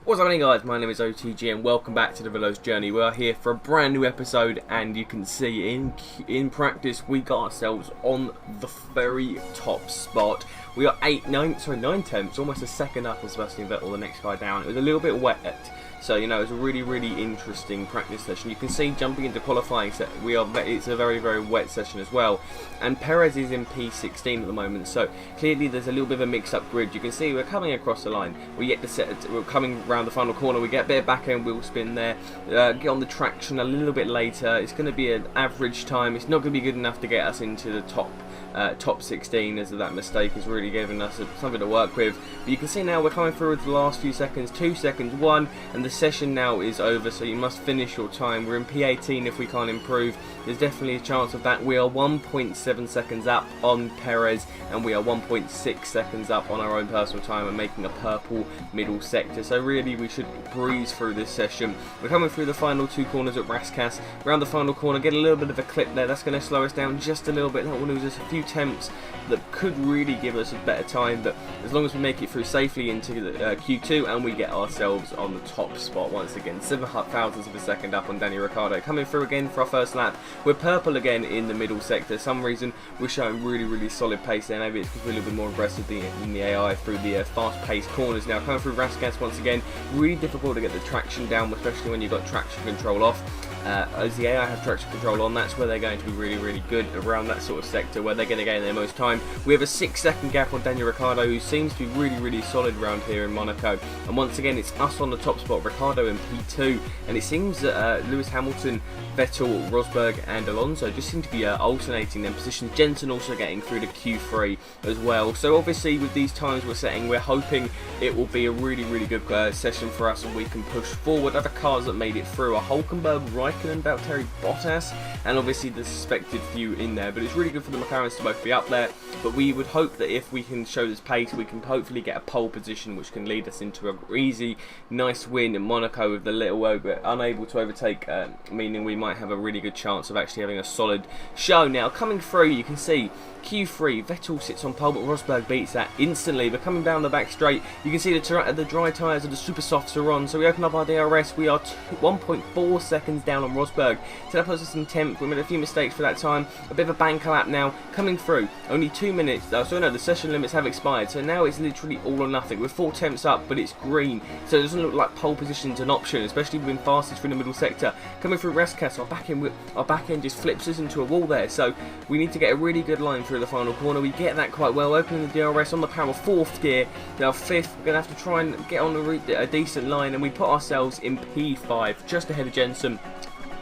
What's happening, guys? My name is OTG and welcome back to the Velo's Journey. We are here for a brand new episode, and you can see in practice we got ourselves on the very top spot. We are 9 tenths, almost a second up on Sebastian Vettel, the next guy down. It was a little bit wet, so it was a really interesting practice session. You can see jumping into qualifying, it's a very wet session as well. And Perez is in P16 at the moment, so clearly there's a little bit of a mix-up grid. You can see we're coming across the line. We're coming around the final corner. We get a bit of back end wheel spin there. Get on the traction a little bit later. It's going to be an average time. It's not going to be good enough to get us into the top 16, as that mistake has really given us something to work with. But you can see now we're coming through with the last few seconds, 2 seconds, 1, and the session now is over, so you must finish your time. We're in P18 if we can't improve. There's definitely a chance of that. We are 1.7 seconds up on Perez, and we are 1.6 seconds up on our own personal time and making a purple middle sector. So really we should breeze through this session. We're coming through the final 2 corners at Raskas. Around the final corner, get a little bit of a clip there. That's going to slow us down just a little bit. That will lose us a few attempts that could really give us a better time, but as long as we make it through safely into the Q2 and we get ourselves on the top spot once again, 7 thousandths of a second up on Daniel Ricciardo. Coming through again for our first lap. We're purple again in the middle sector. For some reason we're showing really solid pace there. Maybe it's because we're a little bit more aggressive than the AI through the fast-paced corners. Now coming through Raskas once again, really difficult to get the traction down, especially when you've got traction control off. As the AI have traction control on, that's where they're going to be really good around that sort of sector, where they're going to gain their most time. We have a 6-second gap on Daniel Ricciardo, who seems to be really solid around here in Monaco. And once again, it's us on the top spot, Ricciardo in P2, and it seems that Lewis Hamilton, Vettel, Rosberg and Alonso just seem to be alternating their positions. Jenson also getting through to Q3 as well. So obviously with these times we're setting, we're hoping it will be a really good session for us, and we can push forward. Other cars that made it through are Hulkenberg, Raikkonen, Valtteri Bottas, and obviously the suspected few in there. But it's really good for the McLarens to both be up there. But we would hope that if we can show this pace, we can hopefully get a pole position, which can lead us into a easy, nice win in Monaco with the little over, unable to overtake, meaning we might have a really good chance of actually having a solid show. Now coming through, you can see Q3, Vettel sits on pole, but Rosberg beats that instantly. But coming down the back straight, you can see the dry tyres of the super softs are on. So we open up our DRS. We are 1.4 seconds down on Rosberg. So that puts us in 10th. We made a few mistakes for that time. A bit of a banker lap now. Coming through, only 2 minutes. So no, the session limits have expired. So now it's literally all or nothing. We're 4 tenths up, but it's green. So it doesn't look like pole position's an option, especially when fastest through the middle sector. Coming through Raskas, our back end just flips us into a wall there. So we need to get a really good line through the final corner. We get that quite well, opening the DRS on the power 4th gear. Now 5th, we're going to have to try and get on a decent line, and we put ourselves in P5, just ahead of Jenson.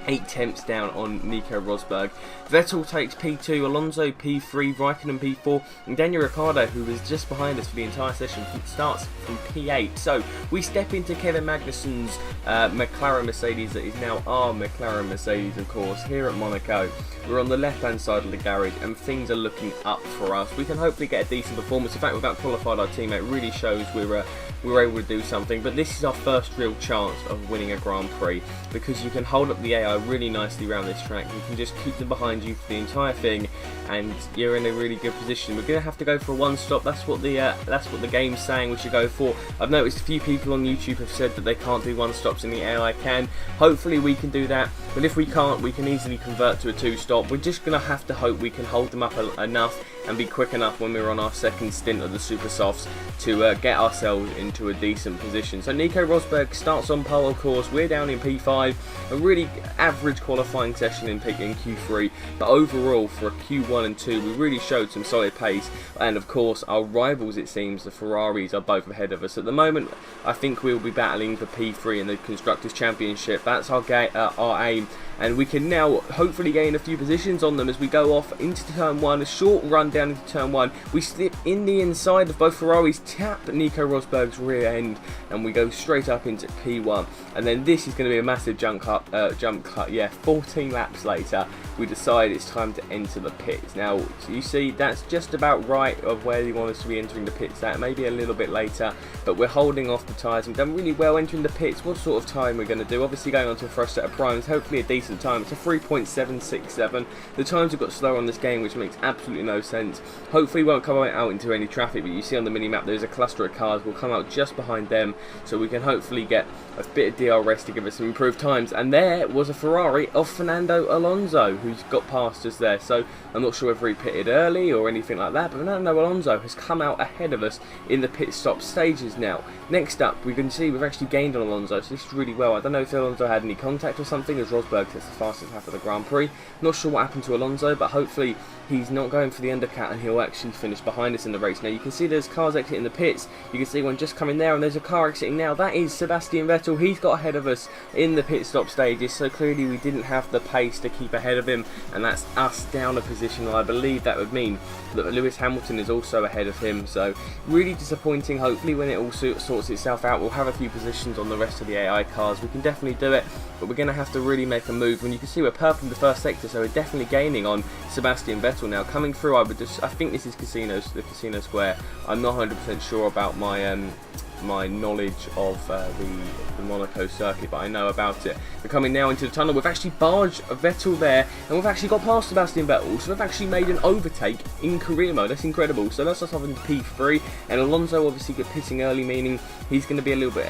8 tenths down on Nico Rosberg. Vettel takes P2, Alonso P3, Raikkonen P4, and Daniel Ricciardo, who was just behind us for the entire session, starts from P8. So we step into Kevin Magnussen's McLaren Mercedes, that is now our McLaren Mercedes, of course, here at Monaco. We're on the left-hand side of the garage, and things are looking up for us. We can hopefully get a decent performance. In fact, without qualified, our teammate really shows we're able to do something. But this is our first real chance of winning a Grand Prix, because you can hold up the AI really nicely around this track. You can just keep them behind you for the entire thing, and you're in a really good position. We're going to have to go for a 1-stop. That's what the game's saying we should go for. I've noticed a few people on YouTube have said that they can't do 1-stops, and the AI can. Hopefully we can do that, but if we can't, we can easily convert to a 2-stop. We're just going to have to hope we can hold them up enough and be quick enough when we're on our second stint of the super softs to get ourselves into a decent position. So Nico Rosberg starts on pole, of course. We're down in P5, a really average qualifying session in Q3, but overall for a Q1 and 2 we really showed some solid pace. And of course our rivals, it seems, the Ferraris, are both ahead of us at the moment. I think we'll be battling for P3 in the Constructors' Championship. That's our aim, and we can now hopefully gain a few positions on them as we go off into turn 1, a short run down into turn 1. We slip in the inside of both Ferraris, tap Nico Rosberg's rear end, and we go straight up into P1. And then this is going to be a massive jump cut. 14 laps later, we decide it's time to enter the pits. Now, you see, that's just about right of where you want us to be entering the pits at, maybe a little bit later, but we're holding off the tyres. We've done really well entering the pits. What sort of time we're going to do? Obviously going on to a fresh set of primes, hopefully a decent time. It's a 3.767. The times have got slower on this game, which makes absolutely no sense. sense. Hopefully won't come out into any traffic, but you see on the mini-map there's a cluster of cars. We'll come out just behind them, so we can hopefully get a bit of DRS to give us some improved times. And there was a Ferrari of Fernando Alonso, who's got past us there. So I'm not sure whether he pitted early or anything like that, but Fernando Alonso has come out ahead of us in the pit stop stages now. Next up, we can see we've actually gained on Alonso, so this is really well. I don't know if Alonso had any contact or something, as Rosberg gets the fastest lap of the Grand Prix. Not sure what happened to Alonso, but hopefully he's not going for the undercut and he'll actually finish behind us in the race. Now you can see there's cars exiting the pits. You can see one just coming there, and there's a car exiting now. That is Sebastian Vettel. He's got ahead of us in the pit stop stages, so clearly we didn't have the pace to keep ahead of him, and that's us down a position. And I believe that would mean that Lewis Hamilton is also ahead of him, so really disappointing. Hopefully when it all sorts itself out, we'll have a few positions on the rest of the AI cars. We can definitely do it, but we're going to have to really make a move. When you can see we're purple in the first sector, so we're definitely gaining on Sebastian Vettel now. Coming through, I think this is the Casino Square. I'm not 100% sure about my knowledge of the Monaco circuit, but I know about it. We're coming now into the tunnel. We've actually barged Vettel there, and we've actually got past Sebastian Vettel, so we've actually made an overtake in career mode. That's incredible. So that's us having P3, and Alonso obviously got pitting early, meaning he's going to be a little bit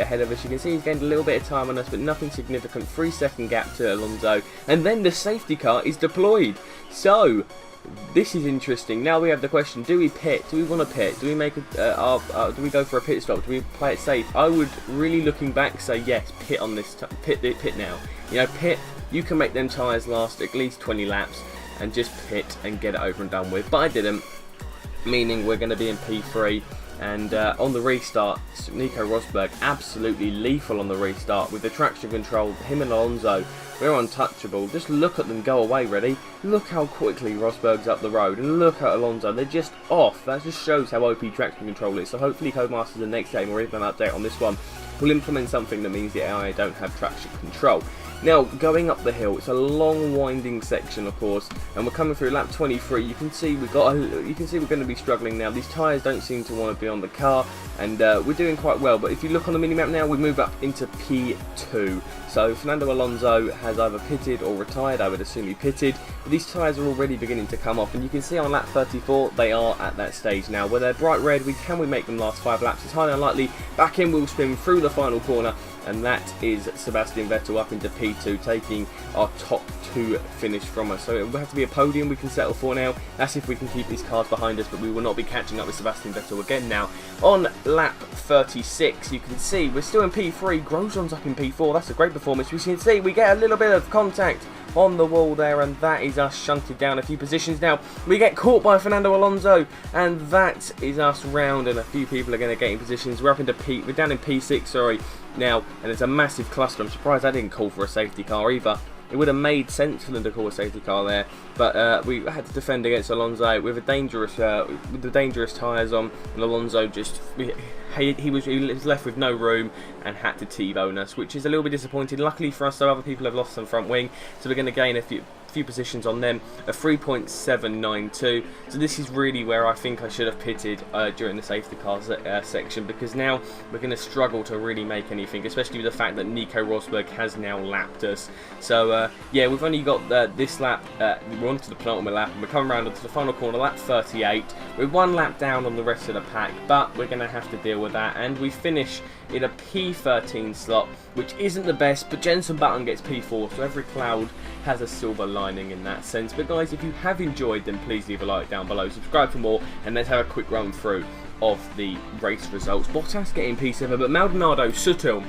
ahead of us. You can see he's gained a little bit of time on us, but nothing significant. 3-second gap to Alonso, and then the safety car is deployed. So this is interesting. Now we have the question: do we pit? Do we want to pit? Do we make do we go for a pit stop? Do we play it safe? I would really, looking back, say yes. Pit on this. Pit now. You know, pit. You can make them tyres last at least 20 laps and just pit and get it over and done with. But I didn't. Meaning we're going to be in P3. And on the restart, Nico Rosberg absolutely lethal on the restart with the traction control. Him and Alonso, we're untouchable. Just look at them go away, ready? Look how quickly Rosberg's up the road, and look at Alonso. They're just off. That just shows how OP traction control is. So hopefully Codemasters the next game, or even an update on this one, will implement something that means the AI don't have traction control. Now, going up the hill, it's a long winding section, of course, and we're coming through lap 23. You can see we're going to be struggling now. These tyres don't seem to want to be on the car, and we're doing quite well. But if you look on the minimap now, we move up into P2. So Fernando Alonso has either pitted or retired. I would assume he pitted. But these tyres are already beginning to come off, and you can see on lap 34 they are at that stage now where they're bright red. Can we make them last 5 laps? It's highly unlikely. Back in, we'll spin through the final corner. And that is Sebastian Vettel up into P2, taking our top 2 finish from us. So it will have to be a podium we can settle for now. That's if we can keep these cars behind us, but we will not be catching up with Sebastian Vettel again now. On lap 36, you can see we're still in P3. Grosjean's up in P4. That's a great performance. We can see we get a little bit of contact on the wall there, and that is us shunted down a few positions. Now we get caught by Fernando Alonso, and that is us round, and a few people are going to get in positions. We're down in P6, sorry, now, and it's a massive cluster. I'm surprised I didn't call for a safety car either. It would have made sense for them to call a safety car there, but we had to defend against Alonso with the dangerous tyres on, and Alonso just he was left with no room and had to T-bone us, which is a little bit disappointing. Luckily for us, though, other people have lost some front wing, so we're going to gain a few positions on them, a 3.792. So this is really where I think I should have pitted during the safety car section, because now we're going to struggle to really make anything, especially with the fact that Nico Rosberg has now lapped us. So yeah, we've only got this lap. We're on to the penultimate lap, and we're coming around onto the final corner, lap 38. We're 1 lap down on the rest of the pack, but we're going to have to deal with that, and we finish in a P13 slot, which isn't the best, but Jenson Button gets P4, so every cloud has a silver lining in that sense. But guys, if you have enjoyed, then please leave a like down below, subscribe for more, and let's have a quick run through of the race results. Bottas getting P7, but Maldonado, Sutton,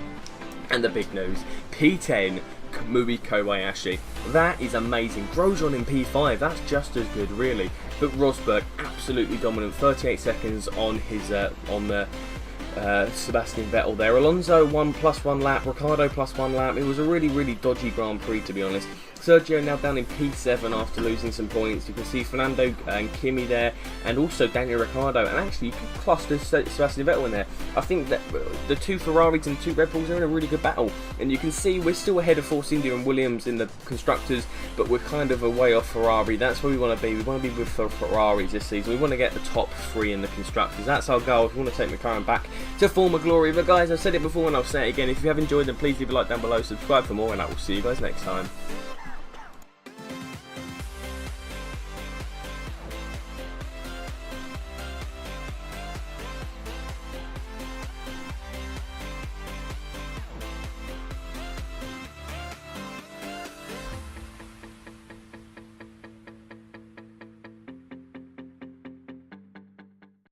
and the big news, P10, Kamui Kobayashi. That is amazing. Grosjean in P5, that's just as good, really. But Rosberg, absolutely dominant, 38 seconds on his Sebastian Vettel there. Alonso 1+1 lap, Ricciardo +1 lap. It was a really, really dodgy Grand Prix, to be honest. Sergio now down in P7 after losing some points. You can see Fernando and Kimi there, and also Daniel Ricciardo. And actually, you can cluster Sebastian Vettel in there. I think that the 2 Ferraris and 2 Red Bulls are in a really good battle. And you can see we're still ahead of Force India and Williams in the constructors, but we're kind of a way off Ferrari. That's where we want to be. We want to be with Ferraris this season. We want to get the top 3 in the constructors. That's our goal. If we want to take McLaren back to former glory. But guys, I've said it before and I'll say it again. If you have enjoyed, then please leave a like down below, subscribe for more, and I will see you guys next time.